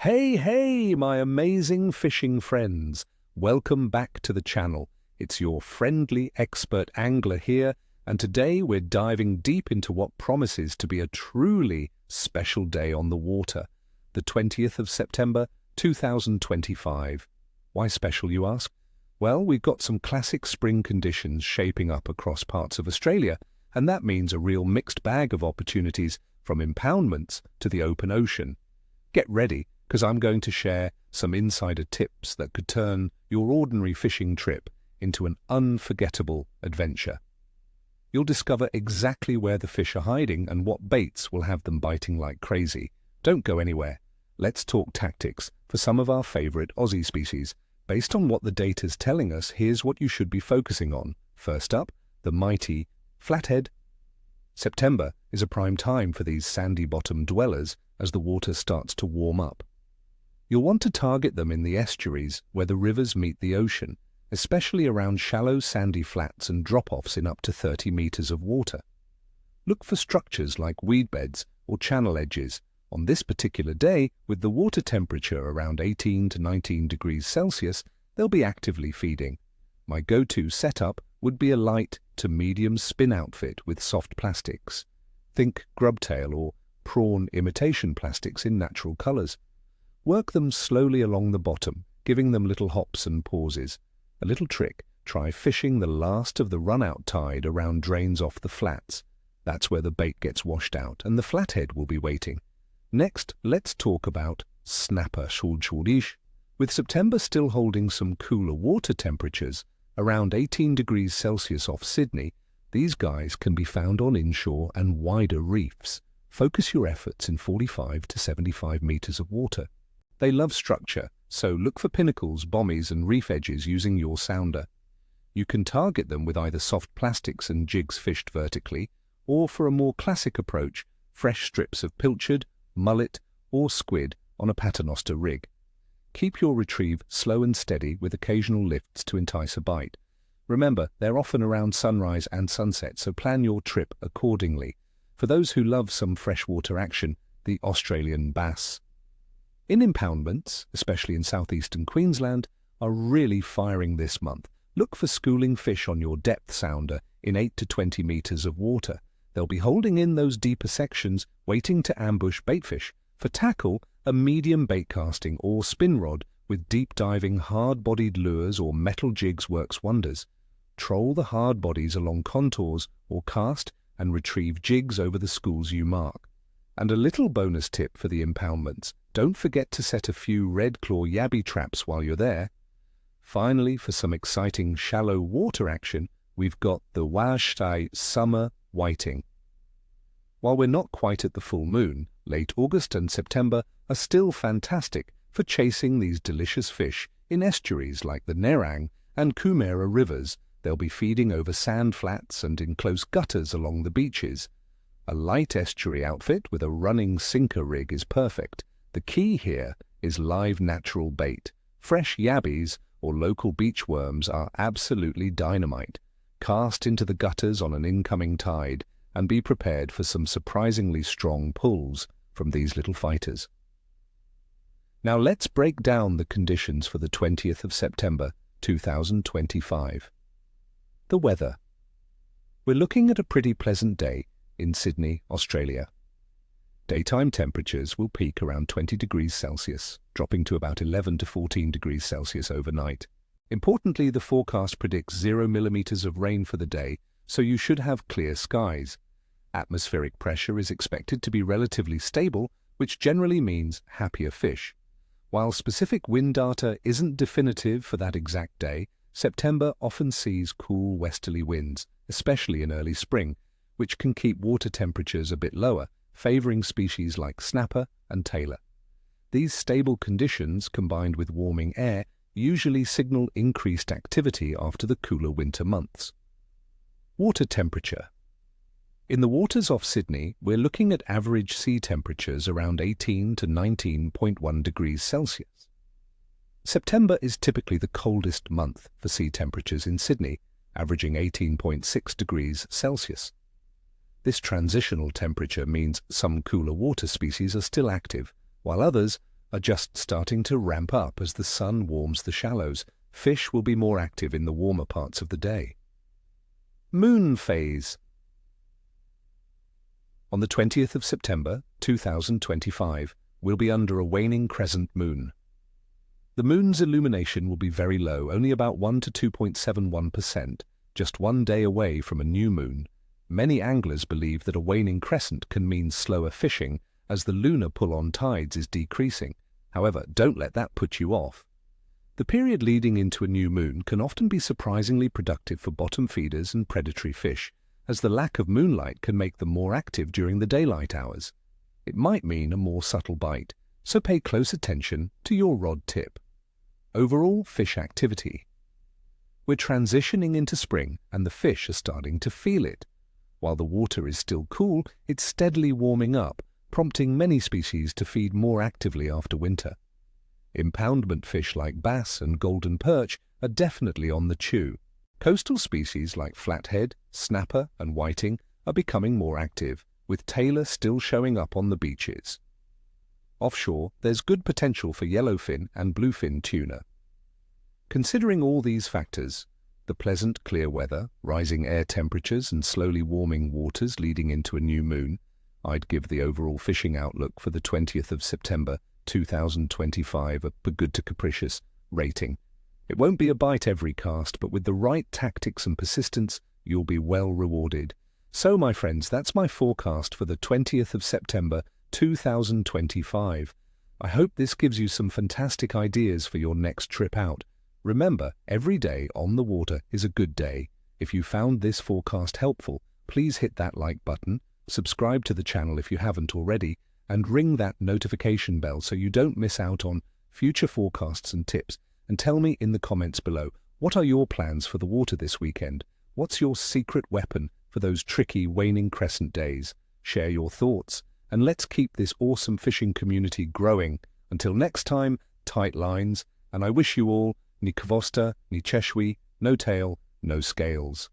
Hey, hey, my amazing fishing friends. Welcome back to the channel. It's your friendly expert angler here, and today we're diving deep into what promises to be a truly special day on the water, the 20th of September, 2025. Why special, you ask? Well, we've got some classic spring conditions shaping up across parts of Australia, and that means a real mixed bag of opportunities from impoundments to the open ocean. Get ready, because I'm going to share some insider tips that could turn your ordinary fishing trip into an unforgettable adventure. You'll discover exactly where the fish are hiding and what baits will have them biting like crazy. Don't go anywhere. Let's talk tactics for some of our favorite Aussie species. Based on what the data's telling us, here's what you should be focusing on. First up, the mighty Flathead. September is a prime time for these sandy bottom dwellers as the water starts to warm up. You'll want to target them in the estuaries where the rivers meet the ocean, especially around shallow sandy flats and drop-offs in up to 30 meters of water. Look for structures like weed beds or channel edges. On this particular day, with the water temperature around 18 to 19 degrees Celsius, they'll be actively feeding. My go-to setup would be a light to medium spin outfit with soft plastics. Think grubtail or prawn imitation plastics in natural colors. Work them slowly along the bottom, giving them little hops and pauses. A little trick, try fishing the last of the run-out tide around drains off the flats. That's where the bait gets washed out and the flathead will be waiting. Next, let's talk about snapper schulschuldish. With September still holding some cooler water temperatures, around 18 degrees Celsius off Sydney, these guys can be found on inshore and wider reefs. Focus your efforts in 45 to 75 meters of water. They love structure, so look for pinnacles, bommies and reef edges using your sounder. You can target them with either soft plastics and jigs fished vertically, or for a more classic approach, fresh strips of pilchard, mullet or squid on a paternoster rig. Keep your retrieve slow and steady with occasional lifts to entice a bite. Remember, they're often around sunrise and sunset, so plan your trip accordingly. For those who love some freshwater action, the Australian bass. In impoundments, especially in southeastern Queensland, are really firing this month. Look for schooling fish on your depth sounder in 8 to 20 meters of water. They'll be holding in those deeper sections, waiting to ambush baitfish. For tackle, a medium bait casting or spin rod with deep diving hard-bodied lures or metal jigs works wonders. Troll the hard bodies along contours or cast and retrieve jigs over the schools you mark. And a little bonus tip for the impoundments, don't forget to set a few red claw yabby traps while you're there. Finally, for some exciting shallow water action, we've got the Washtai summer whiting. While we're not quite at the full moon, late August and September are still fantastic for chasing these delicious fish in estuaries like the Nerang and Coomera rivers. They'll be feeding over sand flats and in close gutters along the beaches. A light estuary outfit with a running sinker rig is perfect. The key here is live natural bait. Fresh yabbies or local beach worms are absolutely dynamite. Cast into the gutters on an incoming tide and be prepared for some surprisingly strong pulls from these little fighters. Now let's break down the conditions for the 20th of September, 2025. The weather. We're looking at a pretty pleasant day in Sydney, Australia. Daytime temperatures will peak around 20 degrees Celsius, dropping to about 11 to 14 degrees Celsius overnight. Importantly, the forecast predicts 0 millimeters of rain for the day, so you should have clear skies. Atmospheric pressure is expected to be relatively stable, which generally means happier fish. While specific wind data isn't definitive for that exact day, September often sees cool westerly winds, especially in early spring, which can keep water temperatures a bit lower, favoring species like snapper and tailor. These stable conditions, combined with warming air, usually signal increased activity after the cooler winter months. Water temperature. In the waters off Sydney, we're looking at average sea temperatures around 18 to 19.1 degrees Celsius. September is typically the coldest month for sea temperatures in Sydney, averaging 18.6 degrees Celsius. This transitional temperature means some cooler water species are still active, while others are just starting to ramp up as the sun warms the shallows. Fish will be more active in the warmer parts of the day. Moon phase. On the 20th of September 2025, we'll be under a waning crescent moon. The moon's illumination will be very low, only about 1 to 2.71%, just 1 day away from a new moon. Many anglers believe that a waning crescent can mean slower fishing as the lunar pull on tides is decreasing. However, don't let that put you off. The period leading into a new moon can often be surprisingly productive for bottom feeders and predatory fish, as the lack of moonlight can make them more active during the daylight hours. It might mean a more subtle bite, so pay close attention to your rod tip. Overall fish activity. We're transitioning into spring and the fish are starting to feel it. While the water is still cool, it's steadily warming up, prompting many species to feed more actively after winter. Impoundment fish like bass and golden perch are definitely on the chew. Coastal species like flathead, snapper and whiting are becoming more active, with tailor still showing up on the beaches. Offshore, there's good potential for yellowfin and bluefin tuna. Considering all these factors, the pleasant clear weather, rising air temperatures and slowly warming waters leading into a new moon, I'd give the overall fishing outlook for the 20th of September 2025 a good to capricious rating. It won't be a bite every cast, but with the right tactics and persistence, you'll be well rewarded. So, my friends, that's my forecast for the 20th of September 2025. I hope this gives you some fantastic ideas for your next trip out. Remember, every day on the water is a good day. If you found this forecast helpful, please hit that like button, subscribe to the channel if you haven't already, and ring that notification bell so you don't miss out on future forecasts and tips. And tell me in the comments below, what are your plans for the water this weekend? What's your secret weapon for those tricky waning crescent days? Share your thoughts, and let's keep this awesome fishing community growing. Until next time, tight lines, and I wish you all ni kvosta, ni cheshwi, no tail, no scales.